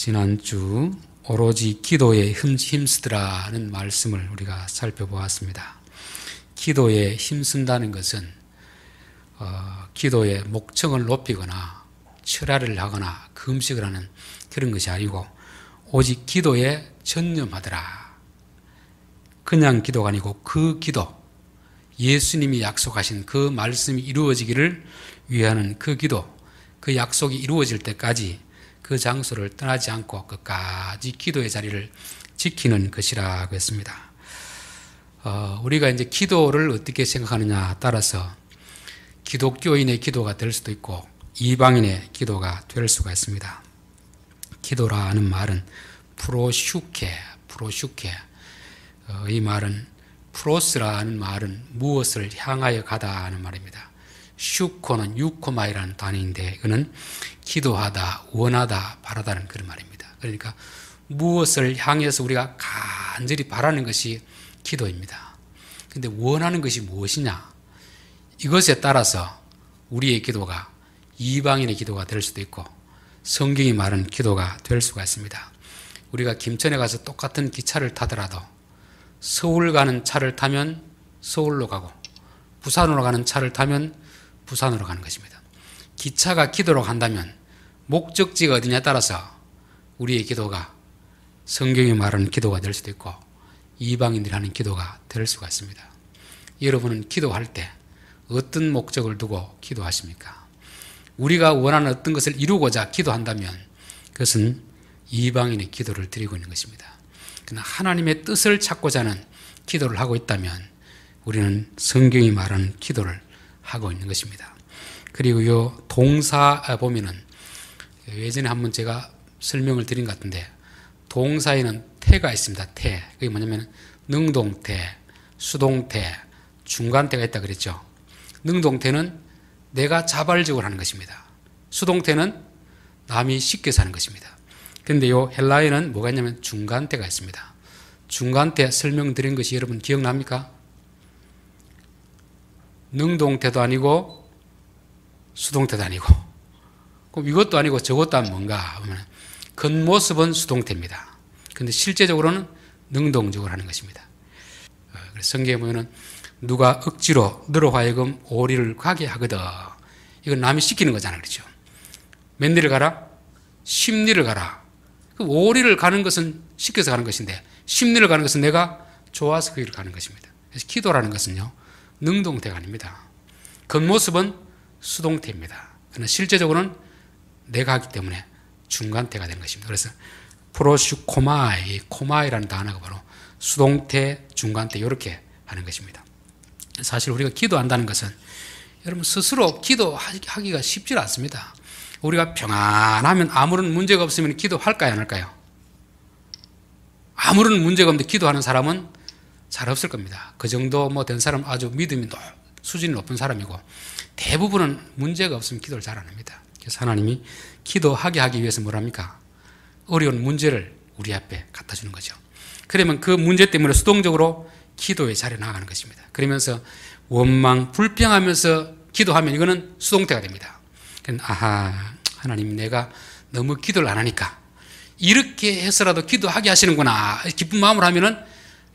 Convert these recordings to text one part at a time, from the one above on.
지난주 오로지 기도에 힘쓰더라는 말씀을 우리가 살펴보았습니다. 기도에 힘쓴다는 것은 기도의 목청을 높이거나 철야를 하거나 금식을 하는 그런 것이 아니고 오직 기도에 전념하더라. 그냥 기도가 아니고 그 기도, 예수님이 약속하신 그 말씀이 이루어지기를 위하는 그 기도, 그 약속이 이루어질 때까지 그 장소를 떠나지 않고 끝까지 기도의 자리를 지키는 것이라고 했습니다. 우리가 이제 기도를 어떻게 생각하느냐 따라서 기독교인의 기도가 될 수도 있고 이방인의 기도가 될 수가 있습니다. 기도라는 말은 프로슈케, 이 말은 프로스라는 말은 무엇을 향하여 가다 하는 말입니다. 슈코는 유코마이라는 단어인데 이거는 기도하다, 원하다, 바라다는 그런 말입니다. 그러니까 무엇을 향해서 우리가 간절히 바라는 것이 기도입니다. 그런데 원하는 것이 무엇이냐? 이것에 따라서 우리의 기도가 이방인의 기도가 될 수도 있고 성경이 말하는 기도가 될 수가 있습니다. 우리가 김천에 가서 똑같은 기차를 타더라도 서울 가는 차를 타면 서울로 가고 부산으로 가는 차를 타면 부산으로 가는 것입니다. 기차가 기도로 간다면 목적지가 어디냐에 따라서 우리의 기도가 성경이 말하는 기도가 될 수도 있고 이방인들이 하는 기도가 될 수가 있습니다. 여러분은 기도할 때 어떤 목적을 두고 기도하십니까? 우리가 원하는 어떤 것을 이루고자 기도한다면 그것은 이방인의 기도를 드리고 있는 것입니다. 그러나 하나님의 뜻을 찾고자 하는 기도를 하고 있다면 우리는 성경이 말하는 기도를 하고 있는 것입니다. 그리고 요 동사 보면은 예전에 한번 제가 설명을 드린 것 같은데 동사에는 태가 있습니다. 태. 그게 뭐냐면 능동태, 수동태, 중간태가 있다 그랬죠. 능동태는 내가 자발적으로 하는 것입니다. 수동태는 남이 시켜서 하는 것입니다. 그런데 요 헬라어에는 뭐가 있냐면 중간태가 있습니다. 중간태 설명드린 것이 여러분 기억납니까? 능동태도 아니고 수동태도 아니고 그럼 이것도 아니고 저것도 아니면 뭔가 하면 겉모습은 수동태입니다. 그런데 실제적으로는 능동적으로 하는 것입니다. 그래서 성경에 보면은 누가 억지로 너로 하여금 오리를 가게 하거든. 이건 남이 시키는 거잖아요. 그렇죠? 몇 리를 가라? 10리를 가라. 그 오리를 가는 것은 시켜서 가는 것인데 10리를 가는 것은 내가 좋아서 그 길을 가는 것입니다. 그래서 기도라는 것은요. 능동태가 아닙니다. 겉모습은 수동태입니다. 그러나 실제적으로는 내가 하기 때문에 중간태가 되는 것입니다. 그래서 프로슈코마이, 코마이라는 단어가 바로 수동태, 중간태 이렇게 하는 것입니다. 사실 우리가 기도한다는 것은 여러분 스스로 기도하기가 쉽지 않습니다. 우리가 평안하면 아무런 문제가 없으면 기도할까요, 안 할까요? 아무런 문제가 없는데 기도하는 사람은 잘 없을 겁니다. 그 정도 된 사람 아주 믿음이 수준이 높은 사람이고 대부분은 문제가 없으면 기도를 잘 안 합니다. 그래서 하나님이 기도하게 하기 위해서 뭐랍니까? 어려운 문제를 우리 앞에 갖다 주는 거죠. 그러면 그 문제 때문에 수동적으로 기도의 자리에 나아가는 것입니다. 그러면서 원망, 불평하면서 기도하면 이거는 수동태가 됩니다. 아하, 하나님 내가 너무 기도를 안 하니까 이렇게 해서라도 기도하게 하시는구나 기쁜 마음으로 하면은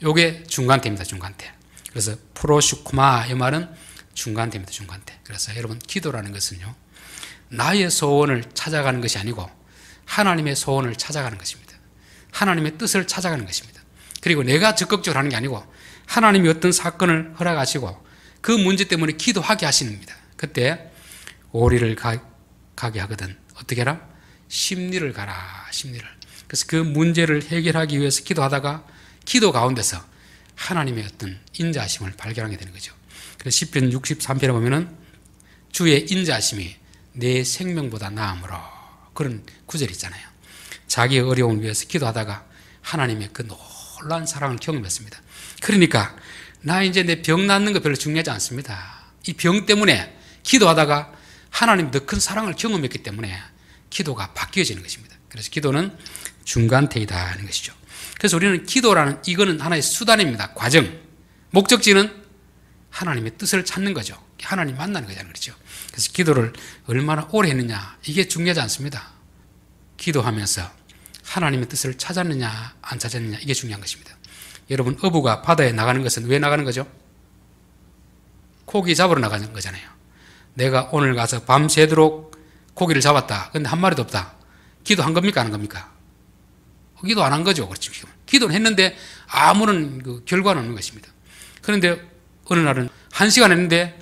요게 중간태입니다. 중간태. 그래서 프로슈쿠마 이 말은 중간태입니다. 중간태. 그래서 여러분 기도라는 것은요 나의 소원을 찾아가는 것이 아니고 하나님의 소원을 찾아가는 것입니다. 하나님의 뜻을 찾아가는 것입니다. 그리고 내가 적극적으로 하는 게 아니고 하나님이 어떤 사건을 허락하시고 그 문제 때문에 기도하게 하시는 겁니다. 그때 오리를 가게 하거든 어떻게 해라? 10리를 가라. 10리를. 그래서 그 문제를 해결하기 위해서 기도하다가 기도 가운데서 하나님의 어떤 인자하심을 발견하게 되는 거죠. 그래서 시편 63편에 보면은 주의 인자하심이 내 생명보다 나음으로 그런 구절이 있잖아요. 자기의 어려움을 위해서 기도하다가 하나님의 그 놀라운 사랑을 경험했습니다. 그러니까 나 이제 내 병 낫는 거 별로 중요하지 않습니다. 이 병 때문에 기도하다가 하나님 더 큰 사랑을 경험했기 때문에 기도가 바뀌어지는 것입니다. 그래서 기도는 중간태이다 하는 것이죠. 그래서 우리는 기도라는 이거는 하나의 수단입니다. 과정. 목적지는 하나님의 뜻을 찾는 거죠. 하나님 만나는 거잖아요. 그렇죠? 그래서 기도를 얼마나 오래 했느냐 이게 중요하지 않습니다. 기도하면서 하나님의 뜻을 찾았느냐 안 찾았느냐, 이게 중요한 것입니다. 여러분, 어부가 바다에 나가는 것은 왜 나가는 거죠? 고기 잡으러 나가는 거잖아요. 내가 오늘 가서 밤새도록 고기를 잡았다. 근데 한 마리도 없다. 기도한 겁니까? 안 한 겁니까? 기도 안 한 거죠. 그렇죠. 기도는 했는데 아무런 그 결과는 없는 것입니다. 그런데 어느 날은 1시간 했는데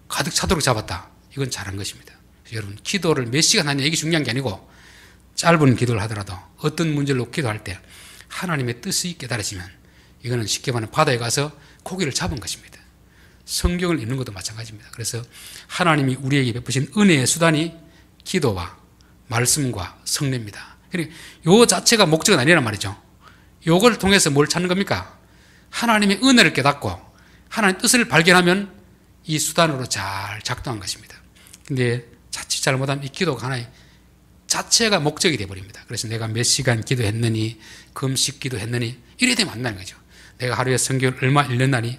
가득 차도록 잡았다. 이건 잘한 것입니다. 여러분, 기도를 몇 시간 하냐, 이게 중요한 게 아니고 짧은 기도를 하더라도 어떤 문제를 놓고 기도할 때 하나님의 뜻이 깨달아지면 이거는 쉽게 말하면 바다에 가서 고기를 잡은 것입니다. 성경을 읽는 것도 마찬가지입니다. 그래서 하나님이 우리에게 베푸신 은혜의 수단이 기도와 말씀과 성례입니다. 그러니까 요 자체가 목적은 아니란 말이죠. 요걸 통해서 뭘 찾는 겁니까? 하나님의 은혜를 깨닫고 하나님의 뜻을 발견하면 이 수단으로 잘 작동한 것입니다. 근데 자칫 잘못하면 이 기도가 하나의 자체가 목적이 되어버립니다. 그래서 내가 몇 시간 기도했느니, 금식 기도했느니, 이래 되면 안 나는 거죠. 내가 하루에 성경을 얼마 읽었나니,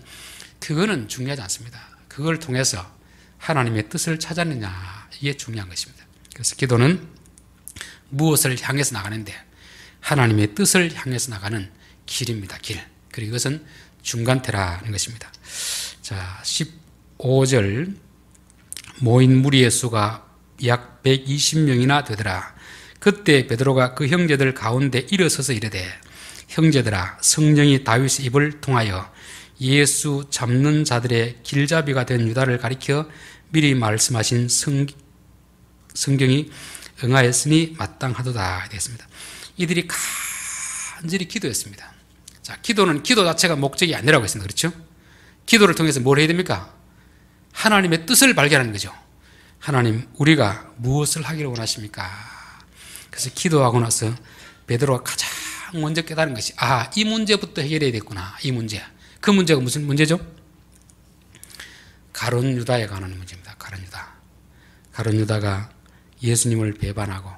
그거는 중요하지 않습니다. 그걸 통해서 하나님의 뜻을 찾았느냐, 이게 중요한 것입니다. 그래서 기도는 무엇을 향해서 나가는데 하나님의 뜻을 향해서 나가는 길입니다. 길. 그리고 이것은 중간태라는 것입니다. 자, 15절. 모인 무리의 수가 약 120명이나 되더라. 그때 베드로가 그 형제들 가운데 일어서서 이르되, 형제들아, 성령이 다윗의 입을 통하여 예수 잡는 자들의 길잡이가 된 유다를 가리켜 미리 말씀하신 성경이 응하였으니 마땅하도다 되었습니다. 이들이 간절히 기도했습니다. 자, 기도는 기도 자체가 목적이 아니라고 했습니다. 그렇죠? 기도를 통해서 뭘 해야 됩니까? 하나님의 뜻을 발견하는 거죠. 하나님, 우리가 무엇을 하기를 원하십니까? 그래서 기도하고 나서 베드로가 가장 먼저 깨달은 것이, 이 문제부터 해결해야 되겠구나. 이 문제. 그 문제가 무슨 문제죠? 가룟 유다에 관한 문제입니다. 가룟 유다. 가룟 유다가 예수님을 배반하고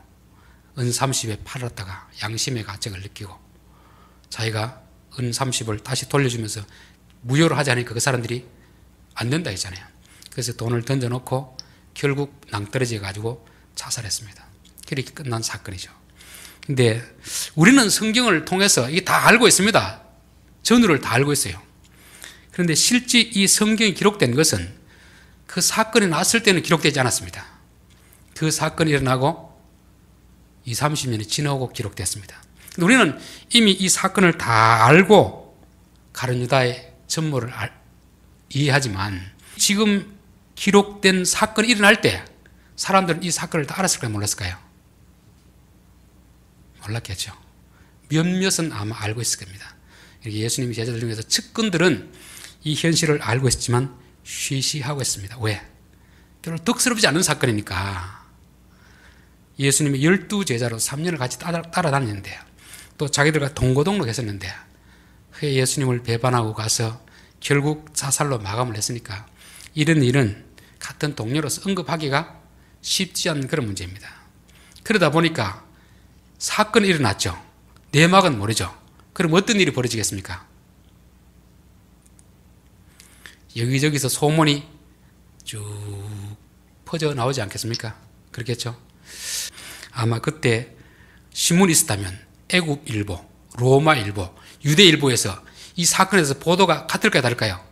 은 30에 팔았다가 양심의 가책을 느끼고 자기가 은 30을 다시 돌려주면서 무효로 하지 않으니까 그 사람들이 안 된다 했잖아요. 그래서 돈을 던져놓고 결국 낭떠러져 가지고 자살했습니다. 그렇게 끝난 사건이죠. 근데 우리는 성경을 통해서 이게 다 알고 있습니다. 전후를 다 알고 있어요. 그런데 실제 이 성경이 기록된 것은 그 사건이 났을 때는 기록되지 않았습니다. 그 사건이 일어나고 20, 30년이 지나고 기록됐습니다. 우리는 이미 이 사건을 다 알고 가룟 유다의 전모를 이해하지만 지금 기록된 사건이 일어날 때 사람들은 이 사건을 다 알았을까요? 몰랐을까요? 몰랐겠죠. 몇몇은 아마 알고 있을 겁니다. 예수님의 제자들 중에서 측근들은 이 현실을 알고 있었지만 쉬쉬하고 있습니다. 왜? 별로 덕스럽지 않은 사건이니까. 예수님이 12제자로 3년을 같이 따라다녔는데 또 자기들과 동고동록 했었는데 예수님을 배반하고 가서 결국 자살로 마감을 했으니까 이런 일은 같은 동료로서 언급하기가 쉽지 않은 그런 문제입니다. 그러다 보니까 사건이 일어났죠. 내막은 모르죠. 그럼 어떤 일이 벌어지겠습니까? 여기저기서 소문이 쭉 퍼져 나오지 않겠습니까? 그렇겠죠. 아마 그때 신문이 있었다면 애국일보, 로마일보, 유대일보에서 이 사건에서 보도가 같을까요, 다를까요?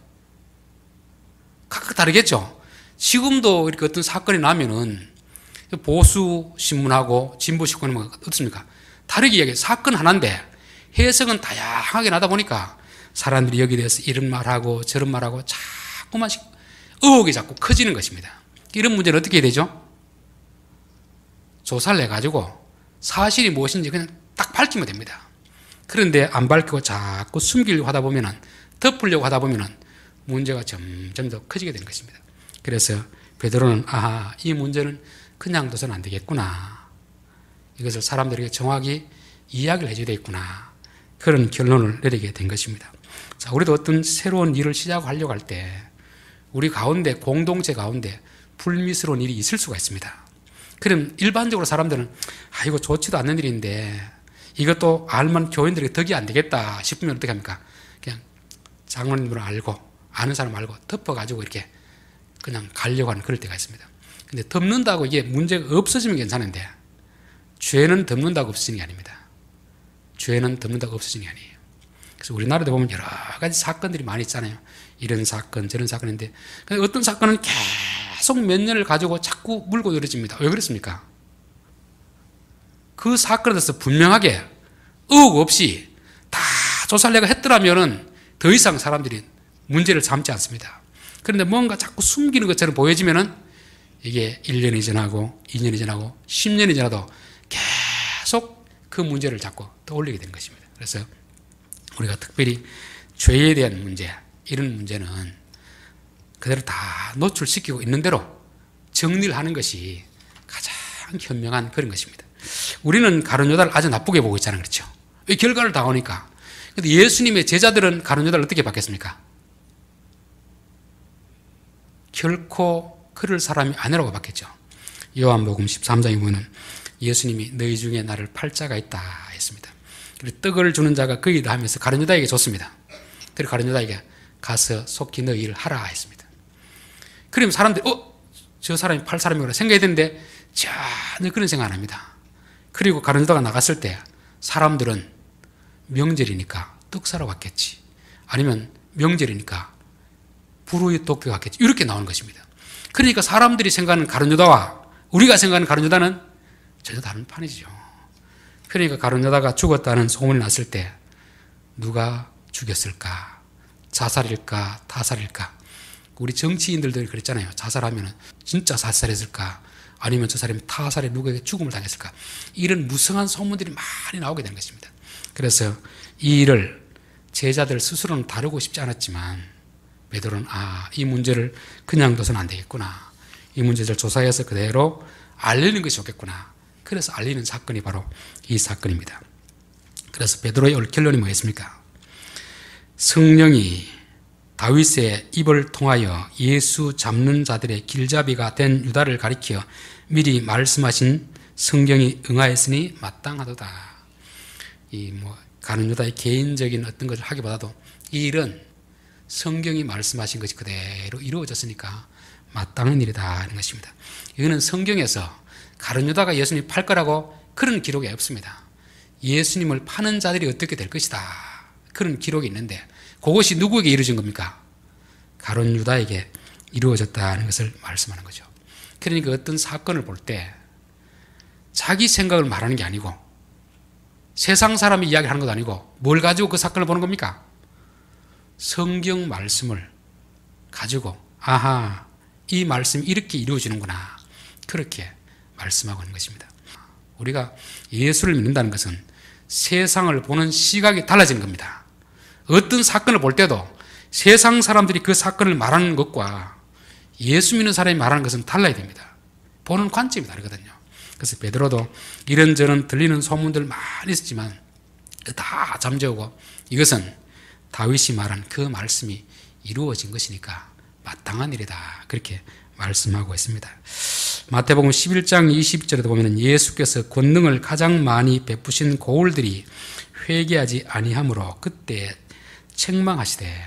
각각 다르겠죠. 지금도 이렇게 어떤 사건이 나면은 보수 신문하고 진보 신문하고 어떻습니까? 다르게 이야기해요. 사건 하나인데 해석은 다양하게 나다 보니까 사람들이 여기에 대해서 이런 말하고 저런 말하고 자꾸만 의혹이 자꾸 커지는 것입니다. 이런 문제는 어떻게 해야 되죠? 조사를 해가지고 사실이 무엇인지 그냥 딱 밝히면 됩니다. 그런데 안 밝히고 자꾸 숨기려고 하다 보면은, 덮으려고 하다 보면은 문제가 점점 더 커지게 되는 것입니다. 그래서 베드로는 이 문제는 그냥 둬서는 안 되겠구나. 이것을 사람들에게 정확히 이야기를 해줘야 되겠구나. 그런 결론을 내리게 된 것입니다. 자, 우리도 어떤 새로운 일을 시작하려고 할 때 우리 가운데, 공동체 가운데 불미스러운 일이 있을 수가 있습니다. 그럼 일반적으로 사람들은 이거 좋지도 않는 일인데 이것도 알면 교인들에게 덕이 안 되겠다 싶으면 어떻게 합니까? 그냥 장로님을 알고 아는 사람 알고 덮어가지고 이렇게 그냥 가려고 하는 그럴 때가 있습니다. 근데 덮는다고 이게 문제가 없어지면 괜찮은데 죄는 덮는다고 없어지는 게 아닙니다. 죄는 덮는다고 없어지는 게 아니에요. 그래서 우리나라도 보면 여러 가지 사건들이 많이 있잖아요. 이런 사건, 저런 사건인데 어떤 사건은 계속 몇 년을 가지고 자꾸 물고 늘어집니다. 왜 그렇습니까? 그 사건에 대해서 분명하게 의혹 없이 다 조사를 내가 했더라면은 더 이상 사람들이 문제를 삼지 않습니다. 그런데 뭔가 자꾸 숨기는 것처럼 보여지면은 이게 1년이 지나고 2년이 지나고 10년이 지나도 계속 그 문제를 자꾸 떠올리게 되는 것입니다. 그래서 우리가 특별히 죄에 대한 문제, 이런 문제는 그대로 다 노출시키고 있는 대로 정리를 하는 것이 가장 현명한 그런 것입니다. 우리는 가룟 유다를 아주 나쁘게 보고 있잖아요. 그렇죠? 이 결과를 다 오니까. 근데 예수님의 제자들은 가룟 유다를 어떻게 봤겠습니까? 결코 그럴 사람이 아니라고 봤겠죠. 요한복음 13장에 보면 예수님이 너희 중에 나를 팔 자가 있다 했습니다. 그리고 떡을 주는 자가 그이다 하면서 가룟 유다에게 줬습니다. 그리고 가룟 유다에게 가서 속히 너희 일을 하라 했습니다. 그러면 사람들이 저 사람이 팔 사람이구나 생각해야 되는데 전혀 그런 생각 안 합니다. 그리고 가룟 유다가 나갔을 때 사람들은 명절이니까 떡 사러 갔겠지, 아니면 명절이니까 불우의 도쿄 갔겠지, 이렇게 나오는 것입니다. 그러니까 사람들이 생각하는 가룟 유다와 우리가 생각하는 가룟 유다는 전혀 다른 판이죠. 그러니까 가룟 유다가 죽었다는 소문이 났을 때 누가 죽였을까? 자살일까? 타살일까? 우리 정치인들도 그랬잖아요. 자살하면 진짜 자살했을까? 아니면 저 사람이 타살에 누구에게 죽음을 당했을까? 이런 무성한 소문들이 많이 나오게 되는 것입니다. 그래서 이 일을 제자들 스스로는 다루고 싶지 않았지만 베드로는 이 문제를 그냥 둬서는 안 되겠구나. 이 문제를 조사해서 그대로 알리는 것이 좋겠구나. 그래서 알리는 사건이 바로 이 사건입니다. 그래서 베드로의 올 결론이 뭐였습니까? 성령이 다윗의 입을 통하여 예수 잡는 자들의 길잡이가 된 유다를 가리켜 미리 말씀하신 성경이 응하였으니 마땅하도다. 가룟 유다의 개인적인 어떤 것을 하기보다도 이 일은 성경이 말씀하신 것이 그대로 이루어졌으니까 마땅한 일이다 하는 것입니다. 이거는 성경에서 가룟 유다가 예수님 팔 거라고 그런 기록이 없습니다. 예수님을 파는 자들이 어떻게 될 것이다, 그런 기록이 있는데 그것이 누구에게 이루어진 겁니까? 가룟 유다에게 이루어졌다는 것을 말씀하는 거죠. 그러니까 어떤 사건을 볼 때 자기 생각을 말하는 게 아니고 세상 사람이 이야기를 하는 것도 아니고 뭘 가지고 그 사건을 보는 겁니까? 성경 말씀을 가지고 이 말씀이 이렇게 이루어지는구나, 그렇게 말씀하고 있는 것입니다. 우리가 예수를 믿는다는 것은 세상을 보는 시각이 달라지는 겁니다. 어떤 사건을 볼 때도 세상 사람들이 그 사건을 말하는 것과 예수 믿는 사람이 말하는 것은 달라야 됩니다. 보는 관점이 다르거든요. 그래서 베드로도 이런저런 들리는 소문들 많이 있었지만 다 잠재우고 이것은 다윗이 말한 그 말씀이 이루어진 것이니까 마땅한 일이다, 그렇게 말씀하고 있습니다. 마태복음 11장 20절에도 보면 예수께서 권능을 가장 많이 베푸신 고울들이 회개하지 아니하므로 그때 책망하시되,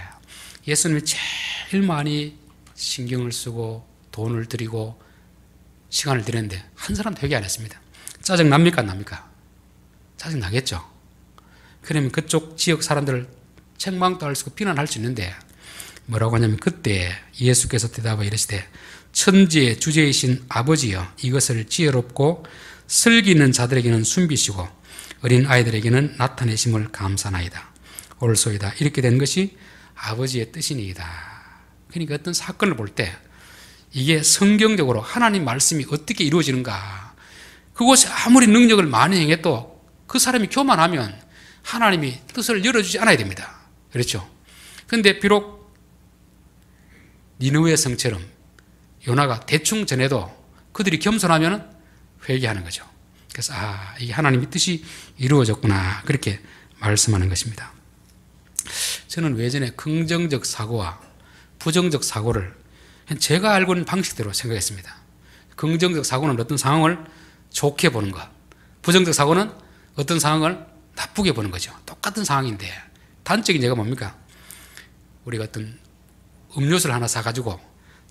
예수님이 제일 많이 신경을 쓰고 돈을 들이고 시간을 들였는데 한 사람도 회개 안 했습니다. 짜증 납니까 안 납니까? 짜증 나겠죠. 그러면 그쪽 지역 사람들을 책망도 할 수 있고 비난할 수 있는데 뭐라고 하냐면 그때 예수께서 대답하여 이르시되 천지의 주제이신 아버지여, 이것을 지혜롭고 슬기는 자들에게는 숨기시고 어린 아이들에게는 나타내심을 감사나이다. 옳소이다. 이렇게 된 것이 아버지의 뜻이니이다. 그러니까 어떤 사건을 볼 때 이게 성경적으로 하나님 말씀이 어떻게 이루어지는가, 그것이 아무리 능력을 많이 행해도 그 사람이 교만하면 하나님이 뜻을 열어주지 않아야 됩니다. 그렇죠? 그런데 비록 니느웨 성처럼 요나가 대충 전해도 그들이 겸손하면 회개하는 거죠. 그래서 이게 하나님의 뜻이 이루어졌구나, 그렇게 말씀하는 것입니다. 저는 외전에 긍정적 사고와 부정적 사고를 제가 알고 있는 방식대로 생각했습니다. 긍정적 사고는 어떤 상황을 좋게 보는 것, 부정적 사고는 어떤 상황을 나쁘게 보는 거죠. 똑같은 상황인데 단적인 예가 뭡니까? 우리가 어떤 음료수를 하나 사가지고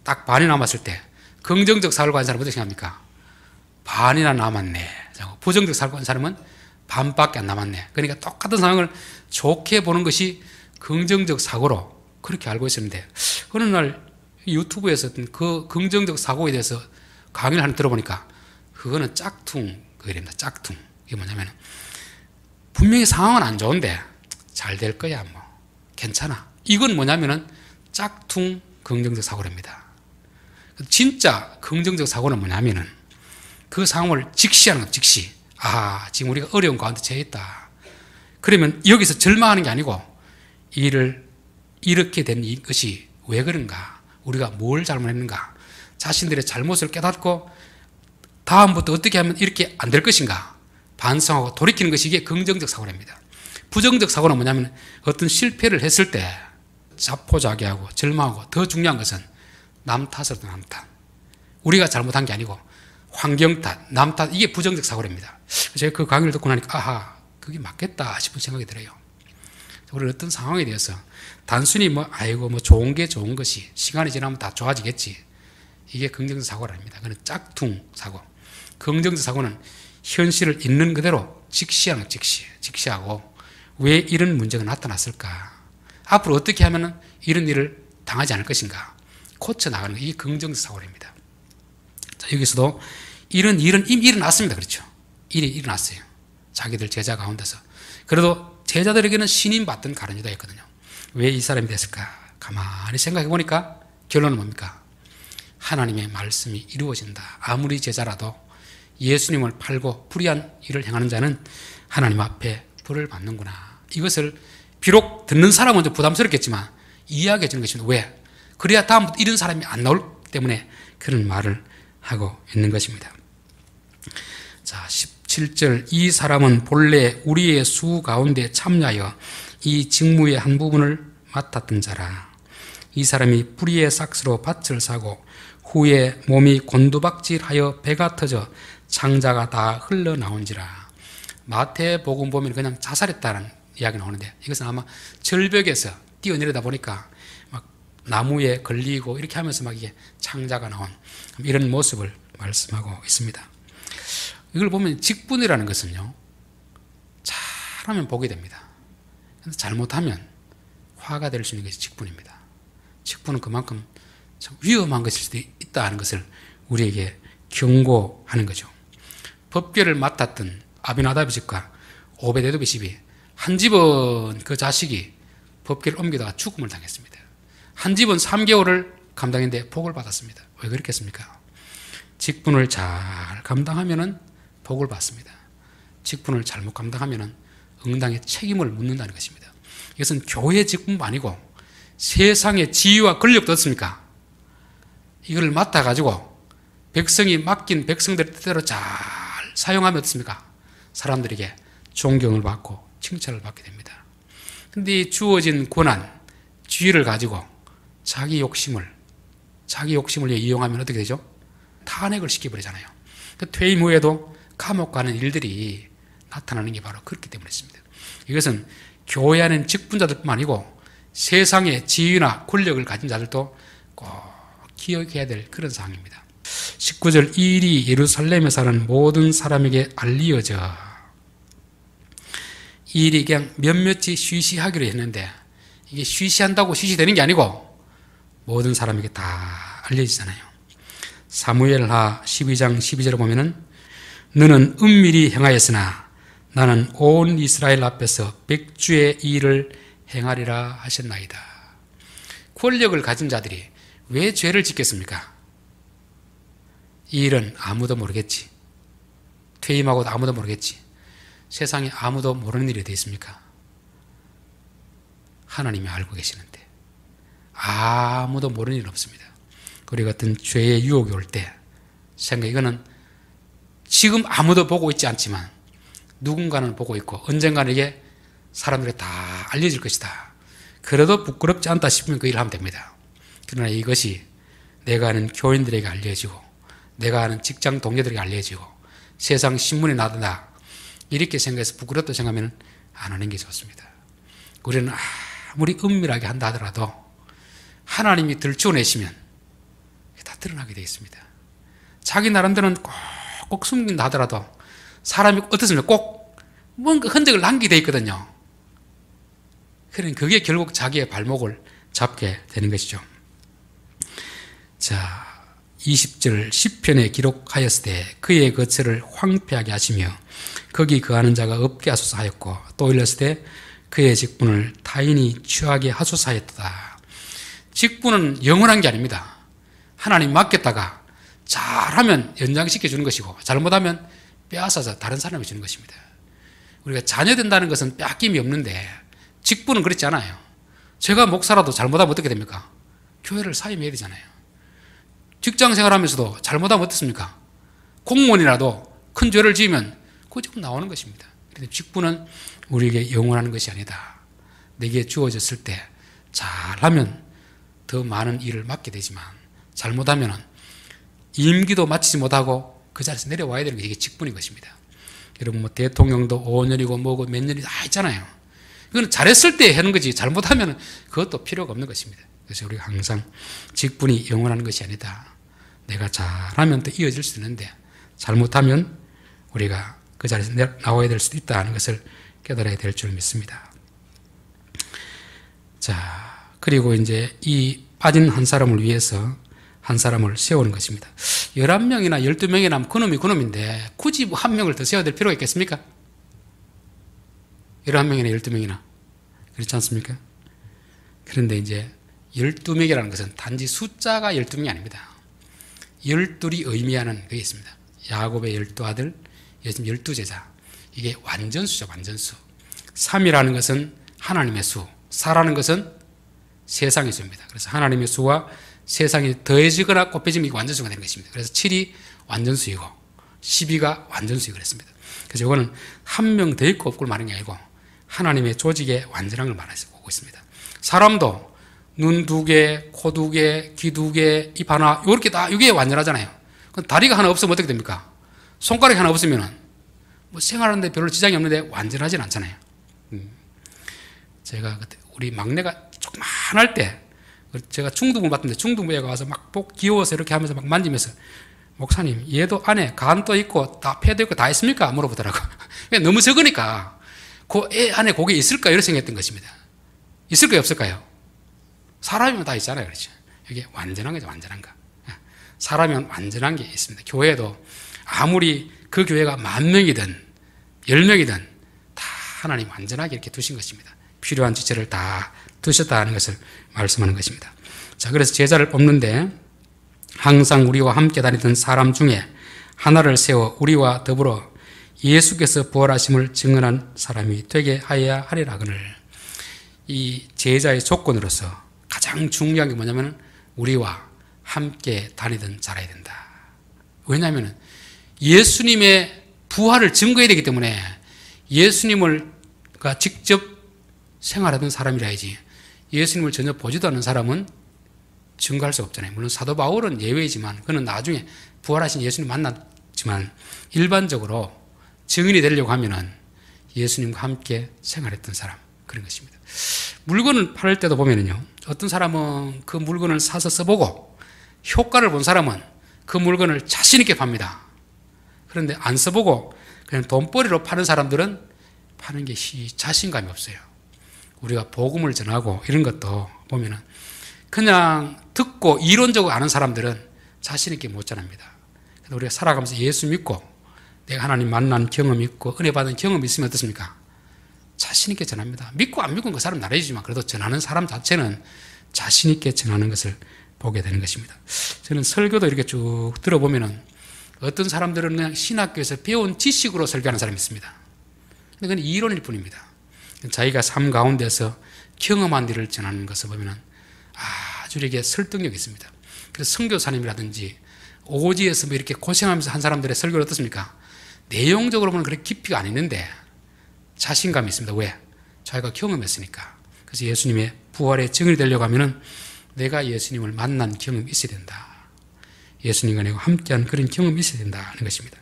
딱 반이 남았을 때 긍정적 사고를 가진 사람은 어떻게 생각합니까? 반이나 남았네. 부정적 사고를 한 사람은 반밖에 안 남았네. 그러니까 똑같은 상황을 좋게 보는 것이 긍정적 사고로 그렇게 알고 있었는데, 어느 날 유튜브에서 어떤 그 긍정적 사고에 대해서 강의를 하나 들어보니까 그거는 짝퉁 그거랍니다. 짝퉁. 이게 뭐냐면 분명히 상황은 안 좋은데 잘 될 거야, 뭐 괜찮아. 이건 뭐냐면은 짝퉁 긍정적 사고랍니다. 진짜 긍정적 사고는 뭐냐면은 그 상황을 직시하는 것, 직시. 아, 지금 우리가 어려운 가운데 처해 있다. 그러면 여기서 절망하는 게 아니고 이를 이렇게 된 것이 왜 그런가? 우리가 뭘 잘못했는가? 자신들의 잘못을 깨닫고 다음부터 어떻게 하면 이렇게 안 될 것인가? 반성하고 돌이키는 것이 이게 긍정적 사고랍니다. 부정적 사고는 뭐냐면 어떤 실패를 했을 때 자포자기하고 절망하고, 더 중요한 것은 남 탓으로도 남 탓. 우리가 잘못한 게 아니고 환경 탓, 남 탓, 이게 부정적 사고랍니다. 제가 그 강의를 듣고 나니까 아하, 그게 맞겠다 싶은 생각이 들어요. 우리는 어떤 상황에 대해서 단순히 뭐 아이고 뭐 좋은 게 좋은 것이 시간이 지나면 다 좋아지겠지, 이게 긍정적 사고랍니다. 그건 짝퉁 사고. 긍정적 사고는 현실을 있는 그대로 직시하는, 직시하고 왜 이런 문제가 나타났을까? 앞으로 어떻게 하면 이런 일을 당하지 않을 것인가? 고쳐나가는 게 이게 긍정적 사고랍니다. 자, 여기서도 이런 일은 이미 일어났습니다. 그렇죠? 일이 일어났어요. 자기들 제자 가운데서. 그래도 제자들에게는 신임받던 가룟 유다였거든요. 왜 이 사람이 됐을까? 가만히 생각해 보니까 결론은 뭡니까? 하나님의 말씀이 이루어진다. 아무리 제자라도 예수님을 팔고 불의한 일을 행하는 자는 하나님 앞에 벌을 받는구나. 이것을 비록 듣는 사람은 좀 부담스럽겠지만 이해하게 해주는 것입니다. 왜? 그래야 다음부터 이런 사람이 안 나올 때문에 그런 말을 하고 있는 것입니다. 자, 17절. 이 사람은 본래 우리의 수 가운데 참여하여 이 직무의 한 부분을 맡았던 자라. 이 사람이 뿌리의 삭스로 밭을 사고 후에 몸이 곤두박질하여 배가 터져 창자가 다 흘러나온지라. 마태복음 보면 그냥 자살했다는 이야기 나오는데 이것은 아마 절벽에서 뛰어내리다 보니까 막 나무에 걸리고 이렇게 하면서 막 이게 창자가 나온 이런 모습을 말씀하고 있습니다. 이걸 보면 직분이라는 것은요, 잘하면 복이 됩니다. 잘못하면 화가 될 수 있는 것이 직분입니다. 직분은 그만큼 참 위험한 것일 수도 있다는 것을 우리에게 경고하는 거죠. 법궤를 맡았던 아비나답의 집과 오베데돔의 집이, 한 집은 그 자식이 법궤를 옮기다가 죽음을 당했습니다. 한 집은 3개월을 감당했는데 복을 받았습니다. 왜 그렇겠습니까? 직분을 잘 감당하면은 복을 받습니다. 직분을 잘못 감당하면은 응당의 책임을 묻는다는 것입니다. 이것은 교회 직분도 아니고 세상의 지위와 권력도 없습니까? 이걸 맡아가지고 백성이 맡긴 백성들 뜻대로 잘 사용하면 어떻습니까? 사람들에게 존경을 받고 칭찬을 받게 됩니다. 그런데 이 주어진 권한, 지위를 가지고 자기 욕심을 이용하면 어떻게 되죠? 탄핵을 시켜버리잖아요. 퇴임 후에도 감옥 가는 일들이 나타나는 게 바로 그렇기 때문이었습니다. 이것은 교회 안에 직분자들뿐만 아니고 세상의 지위나 권력을 가진 자들도 꼭 기억해야 될 그런 사항입니다. 19절. 이 일이 예루살렘에 사는 모든 사람에게 알리어져. 이 일이 그냥 몇몇이 쉬쉬하기로 했는데 이게 쉬쉬한다고 쉬쉬되는 게 아니고 모든 사람에게 다 알려지잖아요. 사무엘하 12장 12절을 보면은 너는 은밀히 행하였으나 나는 온 이스라엘 앞에서 백주의 일을 행하리라 하셨나이다. 권력을 가진 자들이 왜 죄를 짓겠습니까? 이 일은 아무도 모르겠지. 퇴임하고도 아무도 모르겠지. 세상에 아무도 모르는 일이 어디 있습니까? 하나님이 알고 계시는데 아무도 모르는 일 없습니다. 우리 같은 죄의 유혹이 올 때 이거는 지금 아무도 보고 있지 않지만 누군가는 보고 있고 언젠가는 이게 사람들에게 다 알려질 것이다. 그래도 부끄럽지 않다 싶으면 그 일을 하면 됩니다. 그러나 이것이 내가 아는 교인들에게 알려지고 내가 아는 직장 동료들에게 알려지고 세상 신문에 나든다 이렇게 생각해서 부끄럽다고 생각하면 안 하는 게 좋습니다. 우리는 아무리 은밀하게 한다 하더라도 하나님이 들추어내시면 다 드러나게 되어 있습니다. 자기 나름대로는 꼭 숨긴다 하더라도 사람이 어떻습니까? 꼭 뭔가 흔적을 남기게 돼 있거든요. 그러니 그게 결국 자기의 발목을 잡게 되는 것이죠. 자, 20절 시편에 기록하였을 때 그의 거처를 황폐하게 하시며 거기 거하는 자가 없게 하소서 하였고 또 올렸을 때 그의 직분을 타인이 취하게 하소서 하였다. 직분은 영원한 게 아닙니다. 하나님 맡겼다가 잘하면 연장시켜 주는 것이고 잘못하면 빼앗아서 다른 사람이 주는 것입니다. 우리가 자녀 된다는 것은 빼앗김이 없는데 직분은 그렇지 않아요. 제가 목사라도 잘못하면 어떻게 됩니까? 교회를 사임해야 되잖아요. 직장 생활하면서도 잘못하면 어떻습니까? 공무원이라도 큰 죄를 지으면 그 지금 나오는 것입니다. 그런데 직분은 우리에게 영원한 것이 아니다. 내게 주어졌을 때 잘하면 더 많은 일을 맡게 되지만 잘못하면 임기도 마치지 못하고 그 자리에서 내려와야 되는 게 이게 직분인 것입니다. 여러분 뭐 대통령도 5년이고 뭐고 몇 년이 다 있잖아요. 이건 잘했을 때 하는 거지 잘못하면 그것도 필요가 없는 것입니다. 그래서 우리가 항상 직분이 영원한 것이 아니다. 내가 잘하면 또 이어질 수 있는데 잘못하면 우리가 그 자리에서 나와야 될 수도 있다는 것을 깨달아야 될 줄 믿습니다. 자, 그리고 이제 이 빠진 한 사람을 위해서 한 사람을 세우는 것입니다. 11명이나 12명이나 하면 그놈인데 굳이 뭐 한 명을 더 세워야 될 필요가 있겠습니까? 11명이나 12명이나 그렇지 않습니까? 그런데 이제 12명이라는 것은 단지 숫자가 12명이 아닙니다. 12이 의미하는 그게 있습니다. 야곱의 12아들, 예수님 12제자. 이게 완전수죠, 완전수. 3이라는 것은 하나님의 수, 4라는 것은 세상의 수입니다. 그래서 하나님의 수와 세상이 더해지거나 곱해지면 이게 완전수가 되는 것입니다. 그래서 7이 완전수이고 12가 완전수이고 그랬습니다. 그래서 이거는 한 명 더 있고 없고를 말하는 게 아니고 하나님의 조직의 완전한 걸 말하고 있습니다. 사람도 눈 2개, 코 2개, 귀 2개, 입 하나 이렇게 다 이게 완전하잖아요. 그럼 다리가 하나 없으면 어떻게 됩니까? 손가락이 하나 없으면 뭐 생활하는데 별로 지장이 없는데 완전하진 않잖아요. 제가 그때 우리 막내가 조그만할 때 제가 중등부 맡는데 중등부 애가 와서 막 귀여워서 이렇게 하면서 막 만지면서 목사님 얘도 안에 간도 있고 다 폐도 있고 다 있습니까? 물어보더라고. 너무 적으니까 그 애 안에 그게 있을까 이렇게 생각했던 것입니다. 있을까요 없을까요? 사람이면 다 있잖아요. 그렇죠? 이게 완전한 거죠. 완전한 거. 사람이면 완전한 게 있습니다. 교회도 아무리 그 교회가 10,000명이든 10명이든 다 하나님 완전하게 이렇게 두신 것입니다. 필요한 지체를 다 두셨다는 것을 말씀하는 것입니다. 자, 그래서 제자를 뽑는데 항상 우리와 함께 다니던 사람 중에 하나를 세워 우리와 더불어 예수께서 부활하심을 증언한 사람이 되게 하여야 하리라 그늘. 이 제자의 조건으로서 가장 중요한 게 뭐냐면 우리와 함께 다니던 자라야 된다. 왜냐하면 예수님의 부활을 증거해야 되기 때문에 예수님을 직접 생활하던 사람이라야지 예수님을 전혀 보지도 않는 사람은 증거할 수 없잖아요. 물론 사도 바울은 예외이지만 그는 나중에 부활하신 예수님 만났지만 일반적으로 증인이 되려고 하면은 예수님과 함께 생활했던 사람 그런 것입니다. 물건을 팔 때도 보면은요, 어떤 사람은 그 물건을 사서 써보고 효과를 본 사람은 그 물건을 자신 있게 팝니다. 그런데 안 써보고 그냥 돈벌이로 파는 사람들은 파는 게 자신감이 없어요. 우리가 복음을 전하고 이런 것도 보면은 그냥 듣고 이론적으로 아는 사람들은 자신 있게 못 전합니다. 그래서 우리가 살아가면서 예수 믿고 내가 하나님 만난 경험이 있고 은혜 받은 경험이 있으면 어떻습니까? 자신 있게 전합니다. 믿고 안 믿고 그 사람 나라지만 그래도 전하는 사람 자체는 자신 있게 전하는 것을 보게 되는 것입니다. 저는 설교도 이렇게 쭉 들어보면은 어떤 사람들은 그냥 신학교에서 배운 지식으로 설교하는 사람이 있습니다. 근데 그건 이론일 뿐입니다. 자기가 삶 가운데서 경험한 일을 전하는 것을 보면은 아주 이렇게 설득력이 있습니다. 그래서 선교사님이라든지 오지에서 뭐 이렇게 고생하면서 한 사람들의 설교를 어떻습니까? 내용적으로 보면 그렇게 깊이가 안 있는데 자신감이 있습니다. 왜? 자기가 경험했으니까. 그래서 예수님의 부활의 증인이 되려고 하면은 내가 예수님을 만난 경험이 있어야 된다. 예수님과 내가 함께한 그런 경험이 있어야 된다는 것입니다.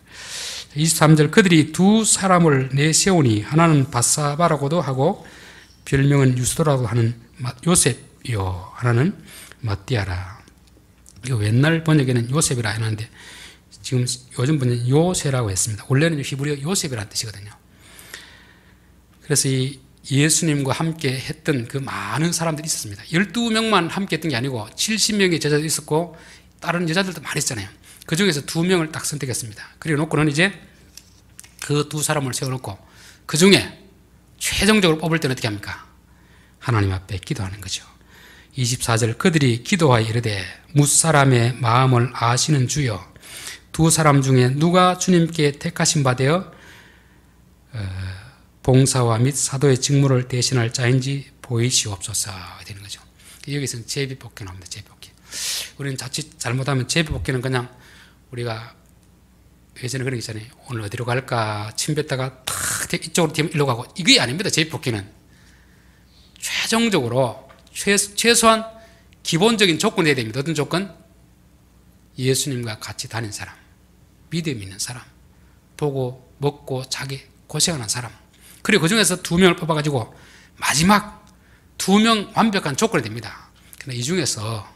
23절 그들이 두 사람을 내세우니 하나는 바사바라고도 하고 별명은 유스도라고 하는 요셉이요 하나는 마띠아라. 이거 옛날 번역에는 요셉이라 해놨는데 지금 요즘 분은 요새라고 했습니다. 원래는 히브리어 요셉이라는 뜻이거든요. 그래서 이 예수님과 함께 했던 그 많은 사람들이 있었습니다. 12명만 함께 했던 게 아니고 70명의 제자들이 있었고 다른 여자들도 많이 있잖아요. 그 중에서 2명을 딱 선택했습니다. 그리고 놓고는 이제 그 2사람을 세워놓고 그 중에 최종적으로 뽑을 때는 어떻게 합니까? 하나님 앞에 기도하는 거죠. 24절 그들이 기도하여 이르되 무사람의 마음을 아시는 주여 2사람 중에 누가 주님께 택하신 바 되어 봉사와 및 사도의 직무를 대신할 자인지 보이시옵소서 되는 거죠. 여기서는 제비뽑기 나옵니다. 제비뽑기. 우리는 자칫 잘못하면 제비뽑기는 그냥 우리가 예전에 그런 게 있잖아요. 오늘 어디로 갈까 침 뱉다가 탁 이쪽으로 튀면 일로 가고 이게 아닙니다. 제비뽑기는 최종적으로 최소한 기본적인 조건이 돼야 됩니다. 어떤 조건? 예수님과 같이 다닌 사람, 믿음 있는 사람, 보고 먹고 자기 고생하는 사람. 그리고 그 중에서 2명을 뽑아가지고 마지막 2명 완벽한 조건이 됩니다. 그러나 이 중에서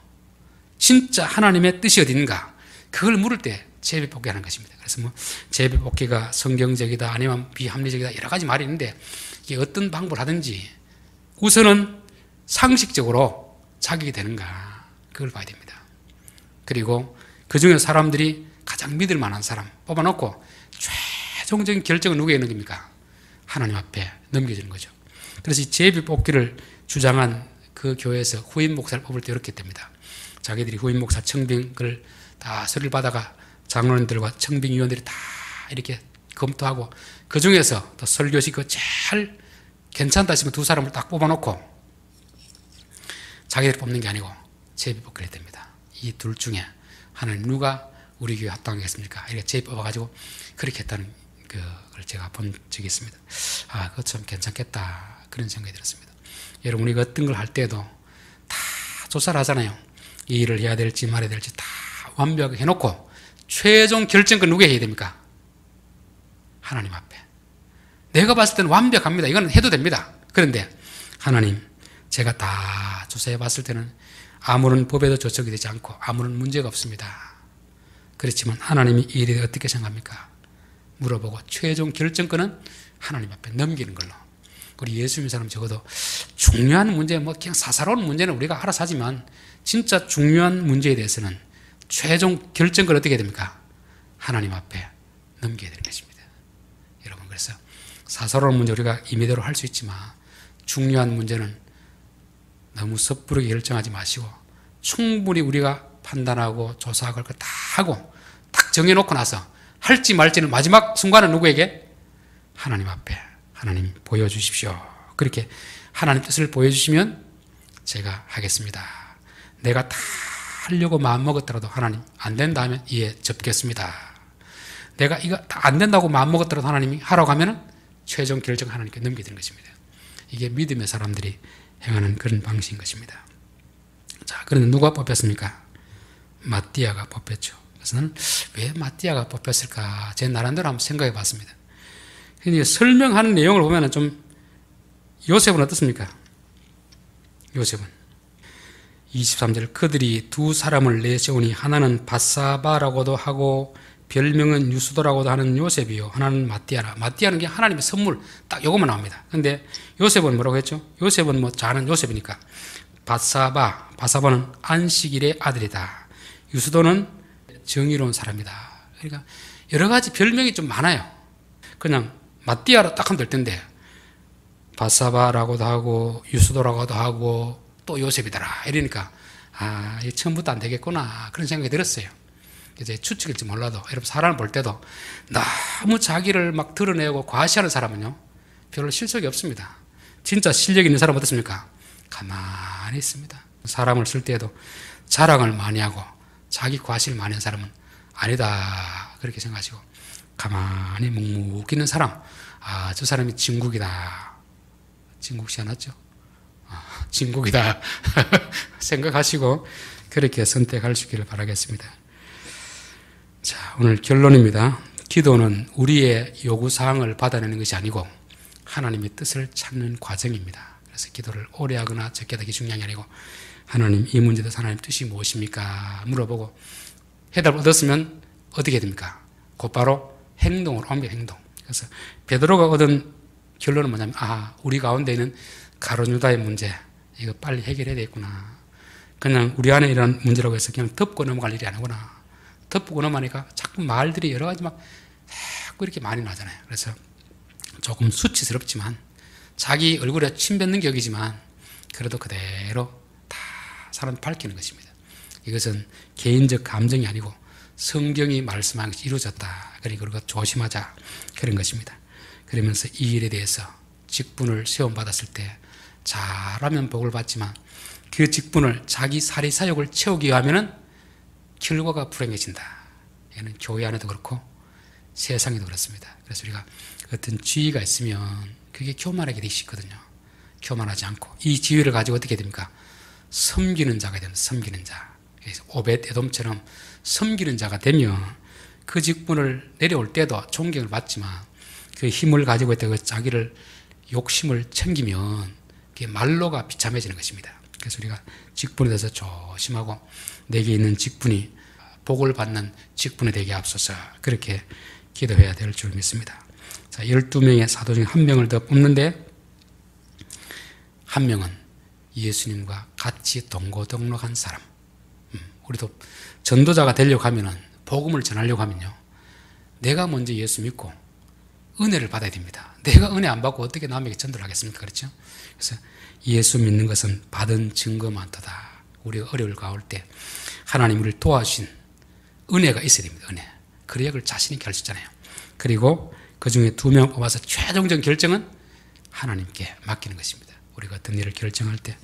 진짜 하나님의 뜻이 어딘가 그걸 물을 때 제비뽑기 하는 것입니다. 그래서 뭐 제비뽑기가 성경적이다 아니면 비합리적이다 여러 가지 말이 있는데 이게 어떤 방법을 하든지 우선은 상식적으로 자격이 되는가 그걸 봐야 됩니다. 그리고 그 중에 사람들이 가장 믿을 만한 사람 뽑아놓고 최종적인 결정은 누구에게 넘깁니까? 하나님 앞에 넘겨주는 거죠. 그래서 이 제비뽑기를 주장한 그 교회에서 후임 목사를 뽑을 때 이렇게 됩니다. 자기들이 후임 목사 청빙을 다 서류를 받아가 장로님들과 청빙위원들이 다 이렇게 검토하고 그 중에서 또 설교식 그 제일 괜찮다 싶으면 2사람을 딱 뽑아놓고 자기들이 뽑는 게 아니고 제비뽑기를 됩니다. 이 둘 중에 하나님 누가 우리 교회에 합당하겠습니까? 이렇게 제비 뽑아가지고 그렇게 했다는 그걸 제가 본 적이 있습니다. 아, 그거 참 괜찮겠다. 그런 생각이 들었습니다. 여러분, 우리가 어떤 걸 할 때도 다 조사를 하잖아요. 이 일을 해야 될지 말아야 될지 다 완벽하게 해놓고 최종 결정권 누구에 해야 됩니까? 하나님 앞에. 내가 봤을 때는 완벽합니다. 이건 해도 됩니다. 그런데 하나님, 제가 다 조사해 봤을 때는 아무런 법에도 저촉이 되지 않고 아무런 문제가 없습니다. 그렇지만 하나님이 이 일에 어떻게 생각합니까? 물어보고 최종 결정권은 하나님 앞에 넘기는 걸로. 우리 예수 믿는 사람 적어도 중요한 문제, 뭐 그냥 사사로운 문제는 우리가 알아서 하지만 진짜 중요한 문제에 대해서는 최종 결정권 어떻게 됩니까? 하나님 앞에 넘겨야 되는 것입니다. 여러분, 그래서 사사로운 문제 우리가 임의대로 할 수 있지만 중요한 문제는 너무 섣부르게 결정하지 마시고 충분히 우리가 판단하고 조사하고 할 거 다 하고 딱 정해놓고 나서 할지 말지는 마지막 순간은 누구에게? 하나님 앞에. 하나님 보여주십시오. 그렇게 하나님 뜻을 보여주시면 제가 하겠습니다. 내가 다 하려고 마음먹었더라도 하나님 안 된다 하면 이에 접겠습니다. 내가 이거 다 안 된다고 마음먹었더라도 하나님이 하라고 하면 최종 결정 하나님께 넘기는 것입니다. 이게 믿음의 사람들이 행하는 그런 방식인 것입니다. 자, 그런데 누가 뽑혔습니까? 마띠아가 뽑혔죠. 그래서 나는 왜 마띠아가 뽑혔을까? 제 나름대로 한번 생각해 봤습니다. 근데 설명하는 내용을 보면 좀 요셉은 어떻습니까? 요셉은 23절 그들이 2사람을 내세우니 하나는 바사바라고도 하고 별명은 유수도라고도 하는 요셉이요 하나는 마띠아라. 마띠아는 게 하나님의 선물 딱 요것만 나옵니다. 근데 요셉은 뭐라고 했죠? 요셉은 뭐 자는 요셉이니까 바사바는 안식일의 아들이다. 유수도는 정의로운 사람이다. 그러니까 여러 가지 별명이 좀 많아요. 그냥 마띠아로 딱 하면 될 텐데 바사바라고도 하고 유수도라고도 하고 또 요셉이더라 이러니까 아, 이게 처음부터 안 되겠구나 그런 생각이 들었어요. 이제 추측일지 몰라도 여러분 사람을 볼 때도 너무 자기를 막 드러내고 과시하는 사람은요 별로 실속이 없습니다. 진짜 실력 있는 사람은 어떻습니까? 가만히 있습니다. 사람을 쓸 때에도 자랑을 많이 하고 자기 과시를 많이 하는 사람은 아니다 그렇게 생각하시고 가만히 묵묵 있는 사람, 아, 저 사람이 진국이다. 진국시 안 왔죠? 아, 진국이다 생각하시고 그렇게 선택하시기를 바라겠습니다. 자, 오늘 결론입니다. 기도는 우리의 요구사항을 받아내는 것이 아니고 하나님의 뜻을 찾는 과정입니다. 그래서 기도를 오래 하거나 적게 하기 중요한 게 아니고 하나님 이 문제에 대해서 하나님 뜻이 무엇입니까? 물어보고 해답을 얻었으면 어떻게 됩니까? 곧바로 행동으로 옮겨 행동. 그래서 베드로가 얻은 결론은 뭐냐면 우리 가운데 있는 가룟유다의 문제 이거 빨리 해결해야 되겠구나. 그냥 우리 안에 이런 문제라고 해서 그냥 덮고 넘어갈 일이 아니구나. 덮고 넘어가니까 자꾸 말들이 여러 가지 막 자꾸 이렇게 많이 나잖아요. 그래서 조금 수치스럽지만 자기 얼굴에 침 뱉는 격이지만 그래도 그대로 다 사람 밝히는 것입니다. 이것은 개인적 감정이 아니고 성경이 말씀한 것이 이루어졌다. 그러니까 우리가 조심하자. 그런 것입니다. 그러면서 이 일에 대해서 직분을 세움받았을 때 잘하면 복을 받지만 그 직분을 자기 사리사욕을 채우기 위하면은 결과가 불행해진다. 얘는 교회 안에도 그렇고 세상에도 그렇습니다. 그래서 우리가 어떤 지위가 있으면 그게 교만하게 되기 쉽거든요. 교만하지 않고 이 지위를 가지고 어떻게 됩니까? 섬기는 자가 됩니다. 섬기는 자. 그래서 오벳 에돔처럼 섬기는 자가 되면 그 직분을 내려올 때도 존경을 받지만 그 힘을 가지고 있다가 자기를 욕심을 챙기면 그게 말로가 비참해지는 것입니다. 그래서 우리가 직분에 대해서 조심하고 내게 있는 직분이 복을 받는 직분이 되게 앞서서 그렇게 기도해야 될 줄 믿습니다. 자, 12명의 사도 중에 한 명을 더 뽑는데 한 명은 예수님과 같이 동고동락한 사람. 우리도 전도자가 되려고 하면은 복음을 전하려고 하면요. 내가 먼저 예수 믿고 은혜를 받아야 됩니다. 내가 은혜 안 받고 어떻게 남에게 전도를 하겠습니까? 그렇죠? 그래서 예수 믿는 것은 받은 증거만도다. 우리가 어려울 가올 때 하나님 우리를 도와주신 은혜가 있어야 됩니다. 은혜. 그 역을 자신 있게 할 수 있잖아요. 그리고 그 중에 2명 뽑아서 최종적 결정은 하나님께 맡기는 것입니다. 우리가 어떤 일을 결정할 때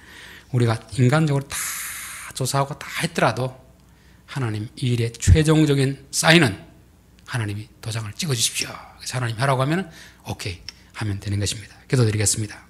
우리가 인간적으로 다 조사하고 다 했더라도 하나님 이 일의 최종적인 사인은 하나님이 도장을 찍어주십시오. 그래서 하나님 하라고 하면 오케이 하면 되는 것입니다. 기도드리겠습니다.